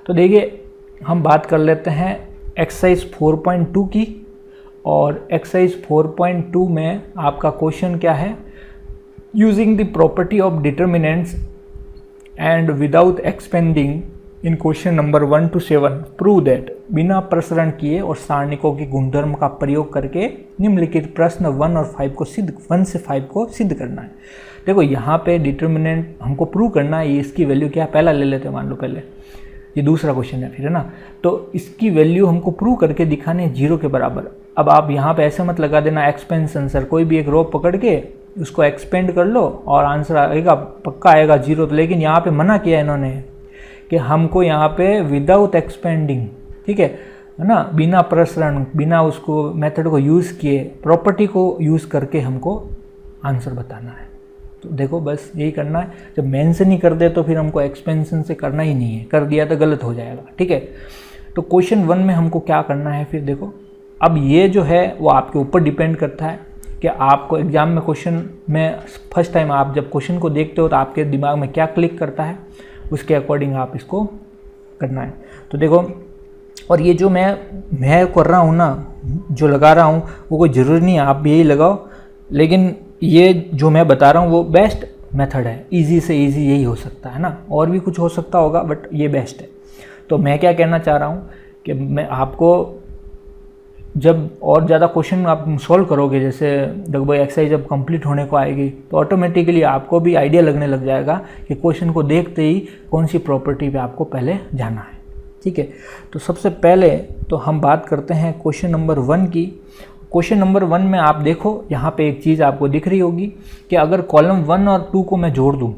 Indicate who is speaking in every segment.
Speaker 1: तो देखिए हम बात कर लेते हैं एक्सरसाइज 4.2 की, और एक्सरसाइज 4.2 में आपका क्वेश्चन क्या है, using the property of determinants and without expanding in question number 1 to 7 prove that, बिना प्रसरण किए और सारणिकों की गुणधर्म का प्रयोग करके निम्नलिखित प्रश्न 1 और 5 को सिद्ध 1 से 5 को सिद्ध करना है। देखो यहाँ पे डिटर्मिनेंट हमको प्रूव करना है, ये इसकी वैल्यू क्या है पहला ले लेते हैं, मान लो पहले ये दूसरा क्वेश्चन है फिर, है ना। तो इसकी वैल्यू हमको प्रूव करके दिखाने है 0 के बराबर। अब आप यहाँ पे ऐसे मत लगा देना एक्सपेंशन सर, कोई भी एक रो पकड़ के उसको एक्सपेंड कर लो और आंसर आएगा, पक्का आएगा 0। तो लेकिन यहाँ पे मना किया इन्होंने कि हमको यहाँ पे विदाउट एक्सपेंडिंग, ठीक है ना, बिना प्रसरण, बिना उसको मेथड को यूज़ किए, प्रॉपर्टी को यूज़ करके हमको आंसर बताना है। तो देखो बस यही करना है, जब मेंशन ही कर दे तो फिर हमको एक्सपेंशन से करना ही नहीं है, कर दिया तो गलत हो जाएगा, ठीक है। तो क्वेश्चन 1 में हमको क्या करना है फिर देखो, अब ये जो है वो आपके ऊपर डिपेंड करता है कि आपको एग्जाम में क्वेश्चन में फर्स्ट टाइम आप जब क्वेश्चन को देखते हो तो आपके दिमाग में क्या क्लिक करता है, उसके अकॉर्डिंग आप इसको करना है। तो देखो, और ये जो मैं कर रहा हूँ ना, जो लगा रहा हूँ वो कोई ज़रूरी नहीं है आप भी यही लगाओ, लेकिन ये जो मैं बता रहा हूँ वो बेस्ट मेथड है, इजी से इजी यही हो सकता है ना, और भी कुछ हो सकता होगा बट ये बेस्ट है। तो मैं क्या कहना चाह रहा हूँ कि मैं आपको जब और ज़्यादा क्वेश्चन आप सॉल्व करोगे, जैसे लगभग एक्सरसाइज जब कंप्लीट होने को आएगी तो ऑटोमेटिकली आपको भी आइडिया लगने लग जाएगा कि क्वेश्चन को देखते ही कौन सी प्रॉपर्टी पे आपको पहले जाना है, ठीक है। तो सबसे पहले तो हम बात करते हैं क्वेश्चन नंबर 1 की। क्वेश्चन नंबर 1 में आप देखो यहाँ पे एक चीज़ आपको दिख रही होगी कि अगर कॉलम 1 और 2 को मैं जोड़ दूँ,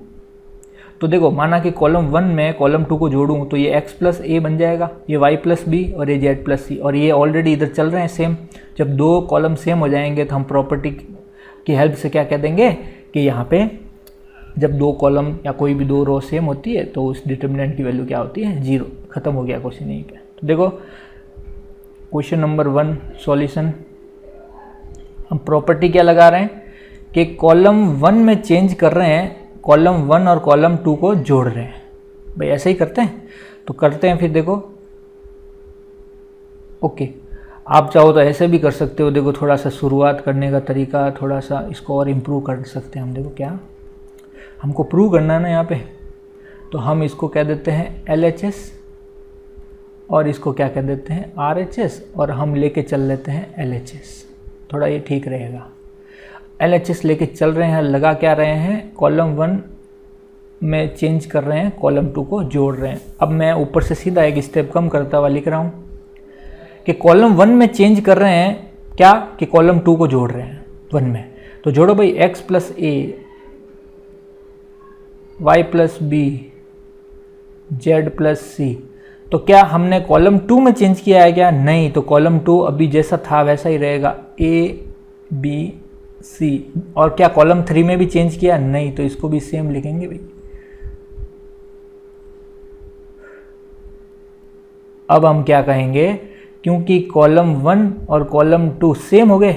Speaker 1: तो देखो माना कि कॉलम 1 में कॉलम 2 को जोड़ूँ तो ये x + a बन जाएगा, ये y + b और ये z + c, और ये ऑलरेडी इधर चल रहे हैं सेम। जब दो कॉलम सेम हो जाएंगे तो हम प्रॉपर्टी की हेल्प से क्या कह देंगे कि यहाँ पे जब दो कॉलम या कोई भी दो रो सेम होती है तो उस डिटर्मिनेंट की वैल्यू क्या होती है, 0। खत्म हो गया क्वेश्चन यहीं पे। तो देखो क्वेश्चन नंबर 1 सॉल्यूशन, हम प्रॉपर्टी क्या लगा रहे हैं कि कॉलम 1 में चेंज कर रहे हैं, कॉलम 1 और कॉलम 2 को जोड़ रहे हैं। भाई ऐसे ही करते हैं, तो करते हैं फिर देखो। ओके, आप चाहो तो ऐसे भी कर सकते हो, देखो थोड़ा सा शुरुआत करने का तरीका थोड़ा सा इसको और इम्प्रूव कर सकते हैं हम। देखो क्या हमको प्रूव करना है ना यहाँ पे, तो हम इसको कह देते हैं LHS और इसको क्या कह देते हैं RHS, और हम लेके चल लेते हैं LHS, थोड़ा ये ठीक रहेगा। LHS लेके चल रहे हैं, लगा क्या रहे हैं, कॉलम 1 में चेंज कर रहे हैं, कॉलम 2 को जोड़ रहे हैं। अब मैं ऊपर से सीधा एक स्टेप कम करता हुआ लिख रहा हूँ कि कॉलम 1 में चेंज कर रहे हैं क्या, कि कॉलम 2 को जोड़ रहे हैं 1 में। तो जोड़ो भाई x + a, y + b, z + c। तो क्या हमने कॉलम 2 में चेंज किया है क्या, नहीं। तो कॉलम 2 अभी जैसा था वैसा ही रहेगा, a b c। और क्या कॉलम 3 में भी चेंज किया, नहीं। तो इसको भी सेम लिखेंगे भाई। अब हम क्या कहेंगे, क्योंकि कॉलम 1 और कॉलम 2 सेम हो गए,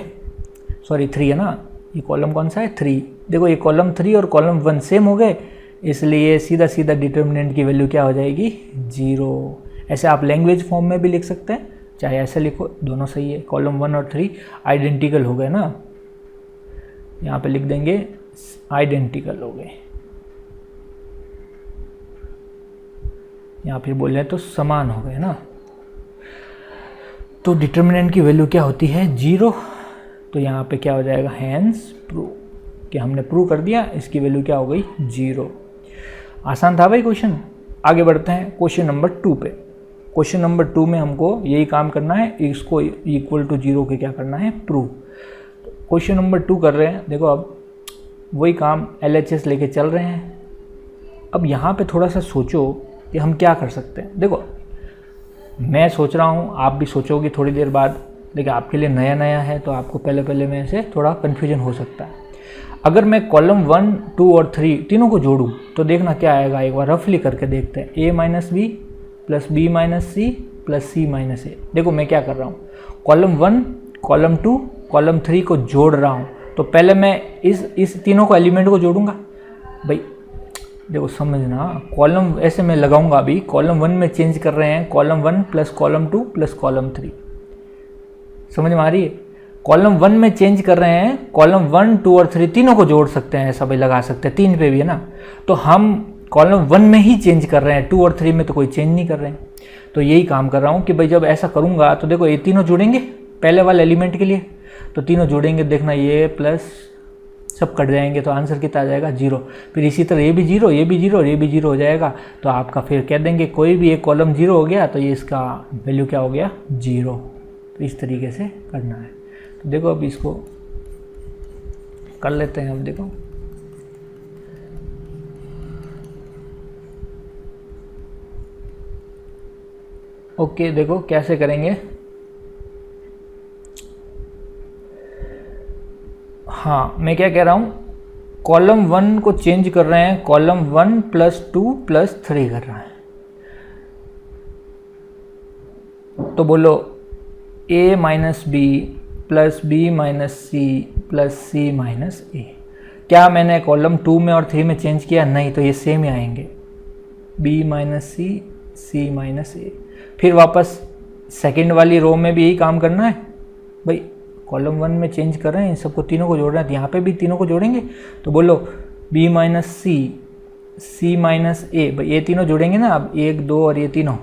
Speaker 1: सॉरी 3 है ना, ये कॉलम कौन सा है 3। देखो ये कॉलम 3 और कॉलम 1 सेम हो गए, इसलिए सीधा सीधा डिटर्मिनेंट की वैल्यू क्या हो जाएगी, 0। ऐसे आप लैंग्वेज फॉर्म में भी लिख सकते हैं, चाहे ऐसे लिखो, दोनों सही है। कॉलम 1 और 3 आइडेंटिकल हो गए ना, यहाँ पे लिख देंगे आइडेंटिकल हो गए, यहाँ फिर बोल रहे हैं तो समान हो गए ना। तो डिटर्मिनेंट की वैल्यू क्या होती है, 0। तो यहाँ पे क्या हो जाएगा, हैंस प्रूव, कि हमने प्रूव कर दिया, इसकी वैल्यू क्या हो गई, 0। आसान था भाई क्वेश्चन। आगे बढ़ते हैं क्वेश्चन नंबर 2 पे। क्वेश्चन नंबर 2 में हमको यही काम करना है, इसको इक्वल टू 0 के क्या करना है, प्रूव। क्वेश्चन नंबर 2 कर रहे हैं। देखो अब वही काम LHS लेके चल रहे हैं। अब यहाँ पे थोड़ा सा सोचो कि हम क्या कर सकते हैं। देखो मैं सोच रहा हूँ, आप भी सोचोगे थोड़ी देर बाद, देखिए आपके लिए नया नया है तो आपको पहले में से थोड़ा कन्फ्यूजन हो सकता है। अगर मैं कॉलम 1, 2 और 3 तीनों को जोड़ूं तो देखना क्या आएगा, एक बार रफली करके देखते हैं। a - b + b - c + c - a। देखो मैं क्या कर रहा हूँ, कॉलम 1, कॉलम 2, कॉलम 3 को जोड़ रहा हूँ। तो पहले मैं इस तीनों को एलिमेंट को जोड़ूंगा। भाई देखो समझना, कॉलम ऐसे मैं लगाऊंगा अभी, कॉलम 1 में चेंज कर रहे हैं, column 1 plus column 2 plus column 3, समझ में आ रही है। कॉलम 1 में चेंज कर रहे हैं, कॉलम 1 2 और 3 तीनों को जोड़ सकते हैं, ऐसा भी लगा सकते हैं, 3 पे भी है ना। तो हम कॉलम 1 में ही चेंज कर रहे हैं, 2 और 3 में तो कोई चेंज नहीं कर रहे हैं। तो यही काम कर रहा हूँ कि भाई जब ऐसा करूँगा तो देखो ये तीनों जुड़ेंगे पहले वाले एलिमेंट के लिए, तो तीनों जुड़ेंगे, देखना ये प्लस सब कट जाएंगे, तो आंसर कितना आ जाएगा 0। फिर इसी तरह ये भी 0, ये भी 0 और ये भी 0 हो जाएगा। तो आपका फिर कह देंगे कोई भी एक कॉलम 0 हो गया तो ये इसका वैल्यू क्या हो गया 0। तो इस तरीके से करना है। तो देखो अब इसको कर लेते हैं। अब देखो ओके, देखो कैसे करेंगे। हाँ मैं क्या कह रहा हूँ, कॉलम 1 को चेंज कर रहे हैं, कॉलम 1 प्लस 2 प्लस 3 कर रहा है। तो बोलो a minus B plus B minus C plus C minus A. क्या मैंने कॉलम 2 में और 3 में चेंज किया? नहीं, तो ये सेम ही आएंगे, b माइनस सी, सी माइनस ए। फिर वापस सेकंड वाली रो में भी यही काम करना है भाई, कॉलम 1 में चेंज कर रहे हैं, इन सबको तीनों को जोड़ रहे हैं, तो यहाँ पे भी तीनों को जोड़ेंगे। तो बोलो b माइनस सी, सी माइनस ए, भाई ये तीनों जोड़ेंगे ना, अब 1 2 और ये तीनों,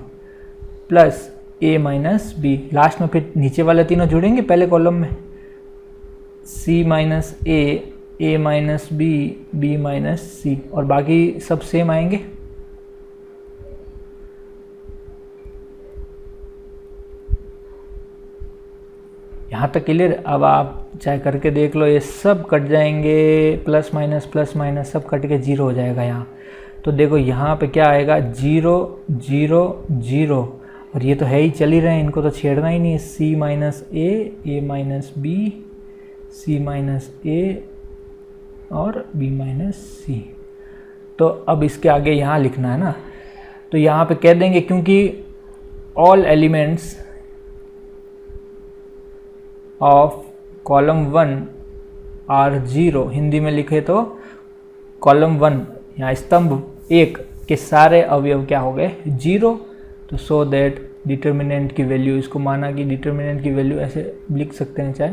Speaker 1: plus a minus b, last में फिर नीचे वाले तीनों जुड़ेंगे पहले कॉलम में, c माइनस ए माइनस बी, बी माइनस सी, और बाकी सब सेम आएंगे। यहाँ तक क्लियर? अब आप चाहे करके देख लो, ये सब कट जाएंगे, प्लस माइनस सब कट के 0 हो जाएगा यहाँ। तो देखो यहाँ पे क्या आएगा 0 0 0, और ये तो है ही, चल ही रहे हैं, इनको तो छेड़ना ही नहीं है। c माइनस ए माइनस बी, सी माइनस ए और b माइनस सी। तो अब इसके आगे यहाँ लिखना है ना, तो यहाँ पे कह देंगे क्योंकि all elements of column 1 are 0, Hindi में लिखे तो कॉलम 1 यहाँ स्तंभ 1 के सारे अवयव क्या हो गए 0। तो सो दैट डिटर्मिनेंट की वैल्यू, इसको माना कि डिटर्मिनेंट की वैल्यू ऐसे लिख सकते हैं चाहे,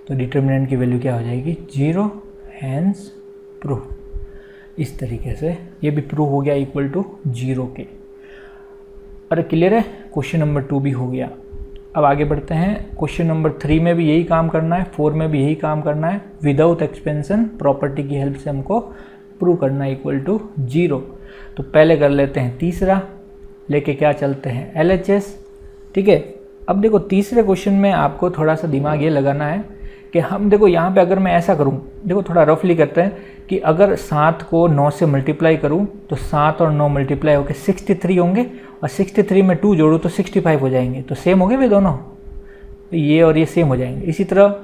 Speaker 1: तो डिटर्मिनेंट की वैल्यू क्या हो जाएगी 0, हैंस प्रूफ। इस तरीके से ये भी प्रूफ हो गया इक्वल टू 0 के। अरे क्लियर है? क्वेश्चन नंबर 2 भी हो गया। अब आगे बढ़ते हैं, क्वेश्चन नंबर 3 में भी यही काम करना है, 4 में भी यही काम करना है, विदाउट एक्सपेंशन प्रॉपर्टी की हेल्प से हमको प्रूव करना है इक्वल टू 0। तो पहले कर लेते हैं तीसरा, लेके क्या चलते हैं LHS, ठीक है। अब देखो तीसरे क्वेश्चन में आपको थोड़ा सा दिमाग ये लगाना है कि हम देखो यहाँ पे अगर मैं ऐसा करूँ, देखो थोड़ा रफली करते हैं कि अगर 7 को 9 से मल्टीप्लाई करूँ तो 7 और 9 मल्टीप्लाई होकर 63 होंगे, और 63 में 2 जोड़ूँ तो 65 हो जाएंगे। तो सेम हो गए वे दोनों, तो ये और ये सेम हो जाएंगे। इसी तरह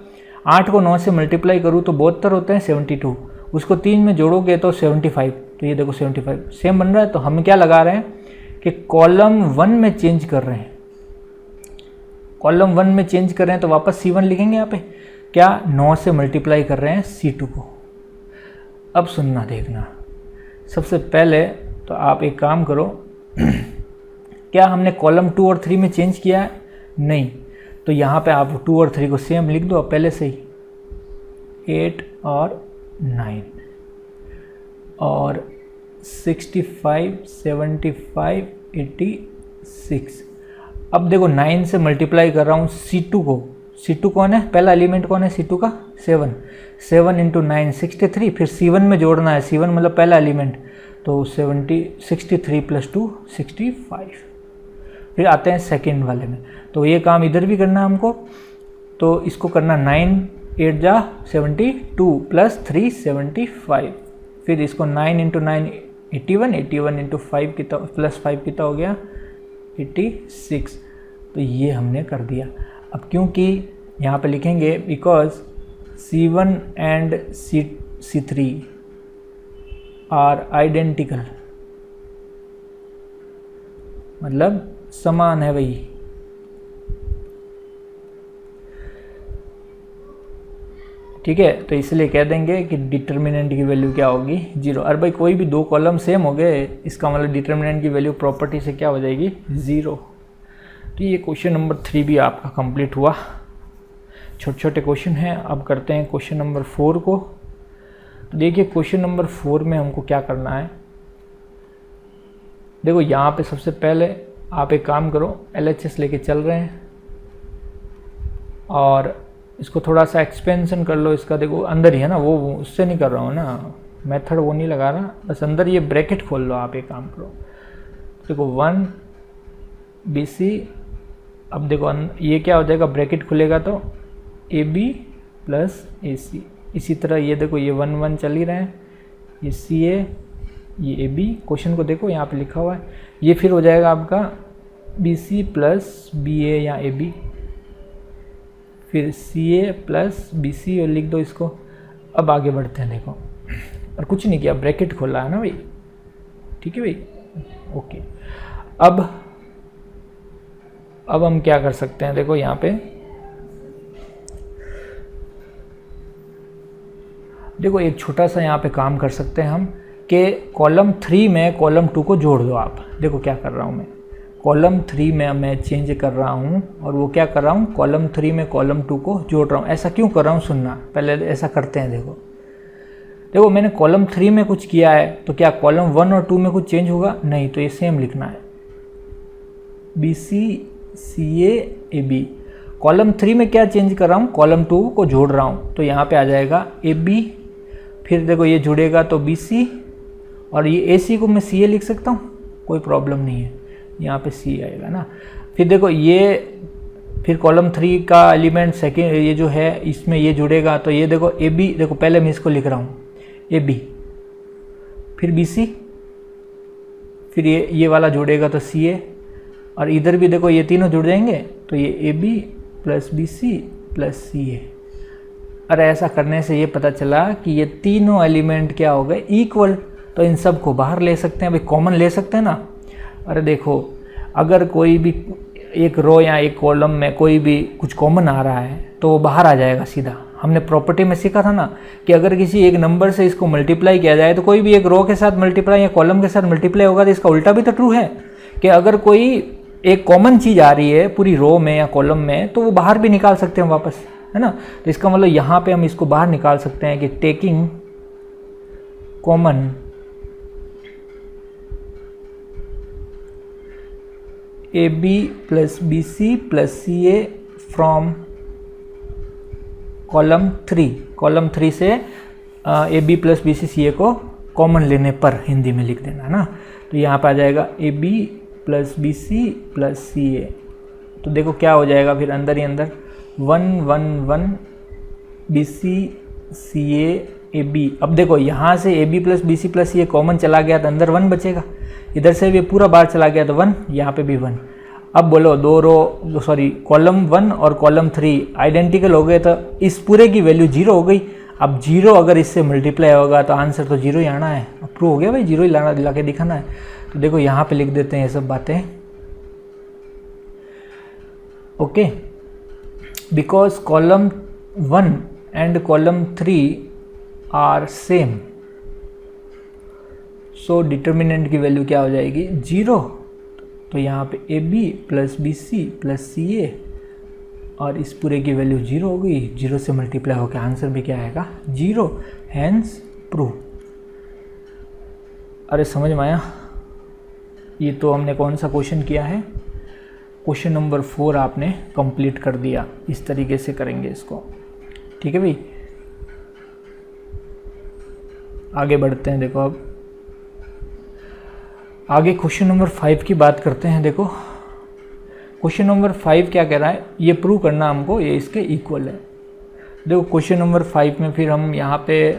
Speaker 1: 8 को 9 से मल्टीप्लाई करूँ तो 72 होते हैं 72, उसको 3 में जोड़ोगे तो 75, तो ये देखो 75 सेम बन रहा है। तो हम क्या लगा रहे हैं कि कॉलम 1 में चेंज कर रहे हैं, कॉलम 1 में चेंज कर रहे हैं तो वापस C1 लिखेंगे यहाँ पे, क्या 9 से मल्टीप्लाई कर रहे हैं C2 को। अब सुनना देखना, सबसे पहले तो आप एक काम करो क्या हमने कॉलम 2 और 3 में चेंज किया है? नहीं, तो यहाँ पे आप 2 और 3 को सेम लिख दो पहले से ही, 8 और 9 और 65 75 86। अब देखो 9 से मल्टीप्लाई कर रहा हूँ C2 को, C2 कौन है, पहला एलिमेंट कौन है C2 का 7, 7 इंटू 9 63, फिर C1 में जोड़ना है, C1 मतलब पहला एलिमेंट, तो 63 प्लस 2 65। फिर आते हैं सेकेंड वाले में, तो ये काम इधर भी करना है हमको, तो इसको करना 9 8 जा 72 प्लस 3 75, फिर इसको 9 इंटू 9 81, 81 इंटू 5 कितना प्लस 5 कितना हो गया 86। तो ये हमने कर दिया। अब क्योंकि यहाँ पे लिखेंगे because C1 and C3 are identical, मतलब समान है वही, ठीक है, तो इसलिए कह देंगे कि डिटर्मिनेंट की वैल्यू क्या होगी 0। और भाई कोई भी दो कॉलम सेम हो गए, इसका मतलब डिटर्मिनेंट की वैल्यू प्रॉपर्टी से क्या हो जाएगी 0। तो ये क्वेश्चन नंबर 3 भी आपका कंप्लीट हुआ। छोटे छोटे क्वेश्चन हैं। अब करते हैं क्वेश्चन नंबर 4 को। तो देखिए क्वेश्चन नंबर 4 में हमको क्या करना है। देखो यहाँ पे सबसे पहले आप एक काम करो, LHS लेके चल रहे हैं और इसको थोड़ा सा एक्सपेंशन कर लो। इसका देखो अंदर ही है ना, वो उससे नहीं कर रहा हूँ ना, मेथड वो नहीं लगा रहा, बस अंदर ये ब्रैकेट खोल लो। आप एक काम करो, देखो 1 BC, अब देखो ये क्या हो जाएगा, ब्रैकेट खुलेगा तो AB प्लस AC। इसी तरह ये देखो ये 1 1 चल ही रहे हैं, ये CA, ये AB। क्वेश्चन को देखो यहाँ पे लिखा हुआ है, ये फिर हो जाएगा आपका BC प्लस BA या AB, फिर CA प्लस BC और लिख दो इसको। अब आगे बढ़ते हैं। देखो और कुछ नहीं किया, ब्रैकेट खोला है ना भाई, ठीक है भाई, ओके। अब हम क्या कर सकते हैं, देखो यहाँ पे देखो एक छोटा सा यहाँ पे काम कर सकते हैं हम कि कॉलम 3 में कॉलम 2 को जोड़ दो आप। देखो क्या कर रहा हूँ मैं, कॉलम 3 में मैं चेंज कर रहा हूँ और वो क्या कर रहा हूँ, कॉलम 3 में कॉलम 2 को जोड़ रहा हूँ। ऐसा क्यों कर रहा हूँ सुनना, पहले ऐसा करते हैं। देखो मैंने कॉलम 3 में कुछ किया है तो क्या कॉलम 1 और 2 में कुछ चेंज होगा, नहीं। तो ये सेम लिखना है, BC CA AB। कॉलम 3 में क्या चेंज कर रहा हूँ, कॉलम 2 को जोड़ रहा हूँ, तो यहाँ पे आ जाएगा AB, फिर देखो ये जुड़ेगा तो BC, और ये AC को मैं CA लिख सकता हूँ, कोई प्रॉब्लम नहीं है, यहाँ पे C आएगा ना। फिर देखो ये फिर कॉलम 3 का एलिमेंट सेकेंड ये जो है इसमें ये जुड़ेगा, तो ये देखो AB, देखो पहले मैं इसको लिख रहा हूँ AB, फिर BC, फिर ये वाला जुड़ेगा तो CA, और इधर भी देखो ये तीनों जुड़ जाएंगे तो ये AB plus BC plus CA। अरे ऐसा करने से ये पता चला कि ये तीनों एलिमेंट क्या हो गए, इक्वल। तो इन सब को बाहर ले सकते हैं, भाई कॉमन ले सकते हैं ना। अरे देखो अगर कोई भी एक रो या एक कॉलम में कोई भी कुछ कॉमन आ रहा है तो वो बाहर आ जाएगा सीधा। हमने प्रॉपर्टी में सीखा था ना कि अगर किसी एक नंबर से इसको मल्टीप्लाई किया जाए तो कोई भी एक रो के साथ मल्टीप्लाई या कॉलम के साथ मल्टीप्लाई होगा, तो इसका उल्टा भी तो ट्रू है कि अगर कोई एक कॉमन चीज़ आ रही है पूरी रो में या कॉलम में तो वो बाहर भी निकाल सकते हैं वापस, है ना। तो इसका मतलब यहाँ पे हम इसको बाहर निकाल सकते हैं कि taking common AB plus BC plus CA from column 3 से AB प्लस BC CA को कॉमन लेने पर हिंदी में लिख देना है ना। तो यहाँ पर आ जाएगा AB plus BC plus CA। तो देखो क्या हो जाएगा फिर अंदर ही अंदर 1 1 1 BC CA AB। अब देखो यहाँ से AB plus BC plus CA common चला गया तो अंदर 1 बचेगा, इधर से भी पूरा बार चला गया तो 1, यहाँ पे भी 1। अब बोलो कॉलम 1 और कॉलम 3 आइडेंटिकल हो गए तो इस पूरे की वैल्यू 0 हो गई। अब 0 अगर इससे मल्टीप्लाई होगा तो आंसर तो 0 ही आना है। अब प्रूव हो गया भाई, 0 ही ला के दिखाना है। तो देखो यहाँ पे लिख देते हैं ये सब बातें, okay. Because column 1 and column 3 are same, so determinant की वैल्यू क्या हो जाएगी 0। तो यहाँ पे AB plus BC plus CA और इस पूरे की वैल्यू 0 हो गई, 0 से मल्टीप्लाई होकर आंसर भी क्या आएगा 0, हैंस प्रूव। अरे समझ में आया। ये तो हमने कौन सा क्वेश्चन किया है, क्वेश्चन नंबर 4 आपने कंप्लीट कर दिया। इस तरीके से करेंगे इसको, ठीक है भाई। आगे बढ़ते हैं। देखो अब आगे क्वेश्चन नंबर 5 की बात करते हैं। देखो क्वेश्चन नंबर 5 क्या कह रहा है, ये प्रूव करना हमको ये इसके इक्वल है। देखो क्वेश्चन नंबर 5 में फिर हम यहाँ पे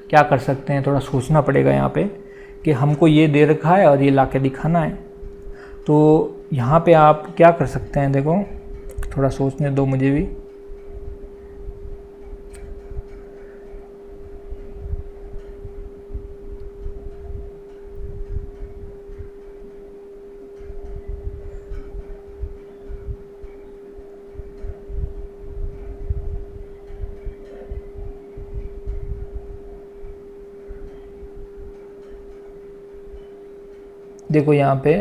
Speaker 1: क्या कर सकते हैं, थोड़ा सोचना पड़ेगा यहाँ पे कि हमको ये दे रखा है और ये ला के दिखाना है। तो यहाँ पे आप क्या कर सकते हैं, देखो थोड़ा सोचने दो मुझे भी। देखो यहाँ पे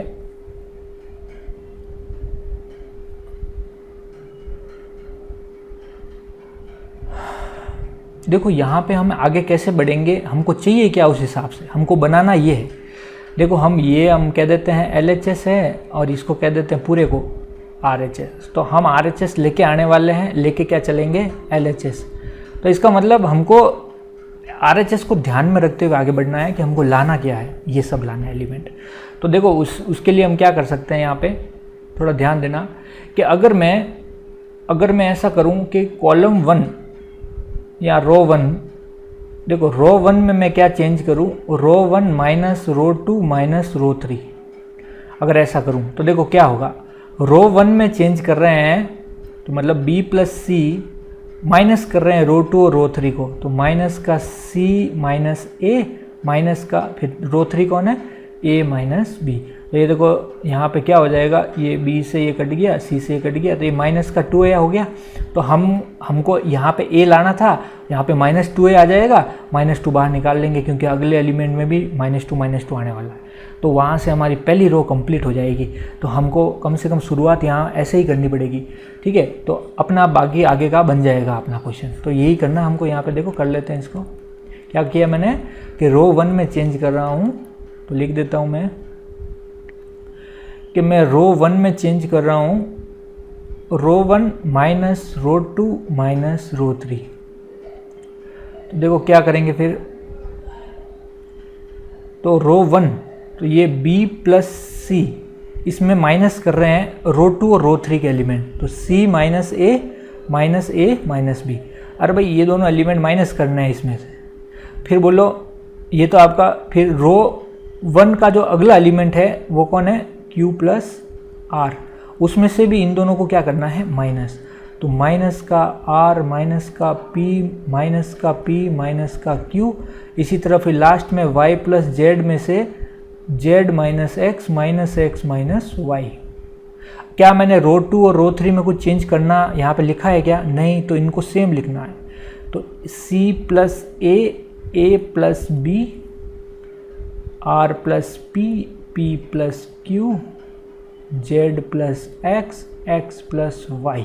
Speaker 1: देखो यहाँ पे हम आगे कैसे बढ़ेंगे, हमको चाहिए क्या उस हिसाब से हमको बनाना ये है। देखो हम कह देते हैं LHS है और इसको कह देते हैं पूरे को RHS। तो हम RHS लेके आने वाले हैं, लेके क्या चलेंगे LHS। तो इसका मतलब हमको RHS को ध्यान में रखते हुए आगे बढ़ना है कि हमको लाना क्या है, ये सब लाना है एलिमेंट। तो देखो उसके लिए हम क्या कर सकते हैं, यहाँ पे थोड़ा ध्यान देना कि अगर मैं ऐसा करूँ कि कॉलम 1 या रो 1, देखो रो 1 में मैं क्या चेंज करूँ, रो 1 माइनस रो 2 माइनस रो 3, अगर ऐसा करूँ तो देखो क्या होगा। रो 1 में चेंज कर रहे हैं तो मतलब B प्लस C, माइनस कर रहे हैं रो 2 और रो 3 को, तो माइनस का C माइनस A माइनस का फिर रो 3 कौन है, A माइनस B। तो ये देखो यहाँ पे क्या हो जाएगा, ये B से ये कट गया, C से ये कट गया, तो ये माइनस का 2A हो गया। तो हमको यहाँ पे A लाना था, यहाँ पे माइनस 2A आ जाएगा, माइनस 2 बाहर निकाल लेंगे क्योंकि अगले एलिमेंट में भी माइनस टू आने वाला है। तो वहाँ से हमारी पहली रो कंप्लीट हो जाएगी। तो हमको कम से कम शुरुआत यहाँ ऐसे ही करनी पड़ेगी, ठीक है। तो अपना बाकी आगे का बन जाएगा अपना क्वेश्चन। तो यही करना हमको यहाँ पे, देखो कर लेते हैं इसको। क्या किया मैंने कि रो 1 में चेंज कर रहा हूँ, तो लिख देता हूँ मैं कि मैं रो 1 में चेंज कर रहा हूँ रो 1 माइनस रो 2 माइनस रो 3। तो देखो क्या करेंगे फिर, तो रो 1 तो ये B प्लस C, इसमें माइनस कर रहे हैं रो 2 और रो 3 के एलिमेंट, तो C minus A minus B। अरे भाई ये दोनों एलिमेंट माइनस करने हैं इसमें से। फिर बोलो ये तो आपका, फिर रो 1 का जो अगला एलिमेंट है वो कौन है, Q प्लस R, उसमें से भी इन दोनों को क्या करना है, माइनस। तो माइनस का R माइनस का P माइनस का P माइनस का Q। इसी तरह फिर लास्ट में Y प्लस Z में से Z minus X minus Y। क्या मैंने रो 2 और रो 3 में कुछ चेंज करना यहाँ पे लिखा है क्या, नहीं, तो इनको सेम लिखना है। तो C plus A plus B, R plus P plus Q, Z plus X plus Y।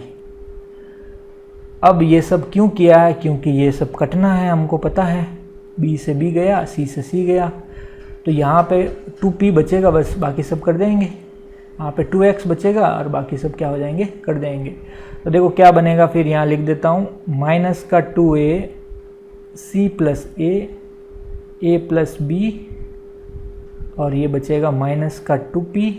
Speaker 1: अब ये सब क्यों किया है, क्योंकि ये सब कटना है, हमको पता है। B से B गया, C से C गया, तो यहाँ पे 2P बचेगा, बस बाकी सब कर देंगे। यहाँ पे 2X बचेगा और बाकी सब क्या हो जाएंगे, कर देंगे। तो देखो क्या बनेगा, फिर यहाँ लिख देता हूँ माइनस का 2A C plus A plus B, और ये बचेगा माइनस का 2P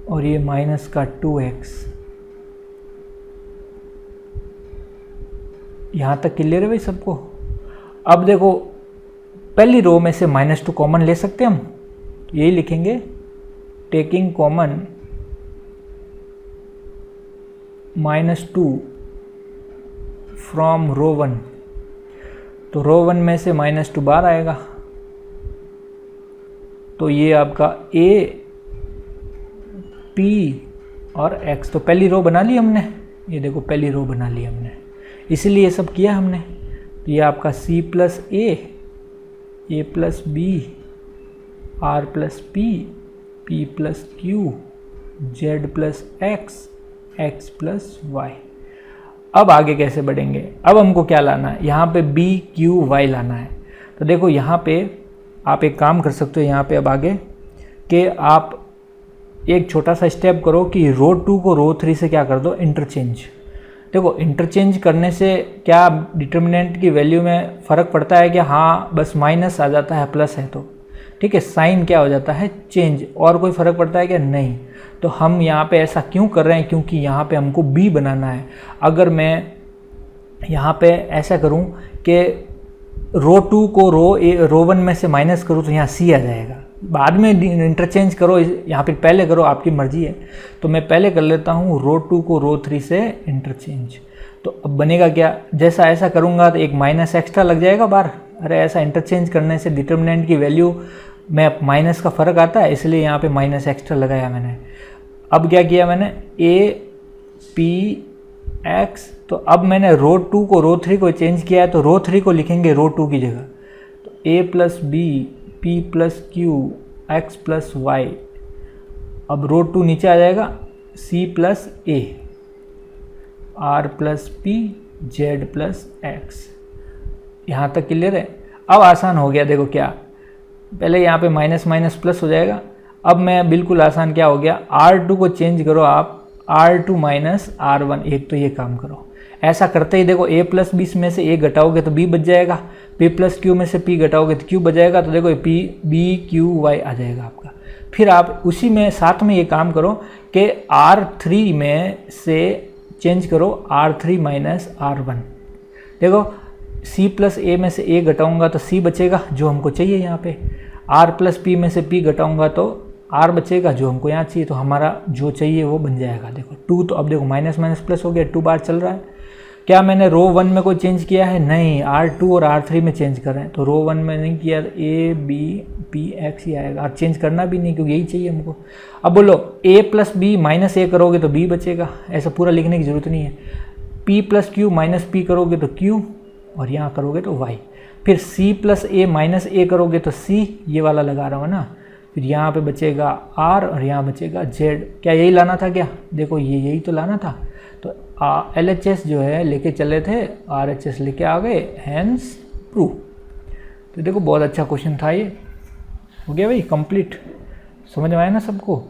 Speaker 1: और ये माइनस का 2X। यहाँ तक क्लियर है भाई सबको। अब देखो पहली रो में से -2 कॉमन ले सकते हैं हम, तो यही लिखेंगे टेकिंग कॉमन -2 फ्रॉम रो 1। तो रो 1 में से -2 बाहर आएगा, तो ये आपका A P और X। तो पहली रो बना ली हमने, ये देखो पहली रो बना ली हमने, इसीलिए ये सब किया हमने। तो ये आपका C plus A plus B, R plus P plus Q, Z plus X plus Y। अब आगे कैसे बढ़ेंगे, अब हमको क्या लाना है, यहाँ पे B Q Y लाना है। तो देखो यहाँ पे आप एक काम कर सकते हो, यहाँ पे अब आगे कि आप एक छोटा सा स्टेप करो कि रो 2 को रो 3 से क्या कर दो, इंटरचेंज। देखो इंटरचेंज करने से क्या डिटर्मिनेंट की वैल्यू में फ़र्क पड़ता है कि हाँ बस माइनस आ जाता है, प्लस है तो ठीक है, साइन क्या हो जाता है, चेंज, और कोई फ़र्क पड़ता है क्या, नहीं। तो हम यहाँ पे ऐसा क्यों कर रहे हैं, क्योंकि यहाँ पे हमको B बनाना है। अगर मैं यहाँ पे ऐसा करूँ कि रो 2 को रो 1 में से माइनस करूँ तो यहाँ C आ जाएगा, बाद में इंटरचेंज करो, यहाँ पे पहले करो, आपकी मर्जी है। तो मैं पहले कर लेता हूँ रो 2 को रो 3 से इंटरचेंज। तो अब बनेगा क्या, जैसा ऐसा करूँगा तो एक माइनस एक्स्ट्रा लग जाएगा बाहर। अरे ऐसा इंटरचेंज करने से डिटर्मिनेंट की वैल्यू में माइनस का फ़र्क आता है, इसलिए यहाँ पे माइनस एक्स्ट्रा लगाया मैंने। अब क्या किया मैंने, A P एक्स, तो अब मैंने रो 2 को रो 3 को चेंज किया है, तो रो 3 को लिखेंगे रो 2 की जगह। तो A plus B P plus Q X plus Y, अब रो 2 नीचे आ जाएगा C plus A R plus P Z plus X. यहाँ तक क्लियर है। अब आसान हो गया, देखो क्या, पहले यहाँ पे माइनस माइनस प्लस हो जाएगा। अब मैं बिल्कुल आसान क्या हो गया, R2 को चेंज करो आप R2 माइनस R1, एक तो ये काम करो। ऐसा करते ही देखो a प्लस बी में से a घटाओगे तो b बच जाएगा, p प्लस क्यू में से p घटाओगे तो q बच जाएगा, तो देखो p b q y आ जाएगा आपका। फिर आप उसी में साथ में ये काम करो कि R3 में से चेंज करो R3 माइनस R1। देखो c प्लस a में से a घटाऊंगा तो c बचेगा जो हमको चाहिए यहाँ पे, r प्लस p में से p घटाऊंगा तो r बचेगा जो हमको यहाँ चाहिए, तो हमारा जो चाहिए वो बन जाएगा। देखो 2, तो अब देखो माइनस माइनस प्लस हो गया, 2 बार चल रहा है। क्या मैंने रो 1 में कोई चेंज किया है? नहीं, R2 और R3 में चेंज कर रहे हैं, तो रो 1 में नहीं किया, a b p x ही आएगा, और चेंज करना भी नहीं क्योंकि यही चाहिए हमको। अब बोलो a plus B minus a करोगे तो b बचेगा, ऐसा पूरा लिखने की जरूरत नहीं है। p plus Q minus p करोगे तो q, और यहाँ करोगे तो y। फिर c plus a minus a करोगे तो c, ये वाला लगा रहा हूँ ना। फिर यहाँ पे बचेगा r और यहाँ बचेगा z। क्या यही लाना था क्या? देखो ये यही तो लाना था। तो LHS जो है लेके चले थे, RHS लेके आ गए, हैंस प्रूव। तो देखो बहुत अच्छा क्वेश्चन था ये। हो गया भाई कंप्लीट, समझ में आया ना सबको?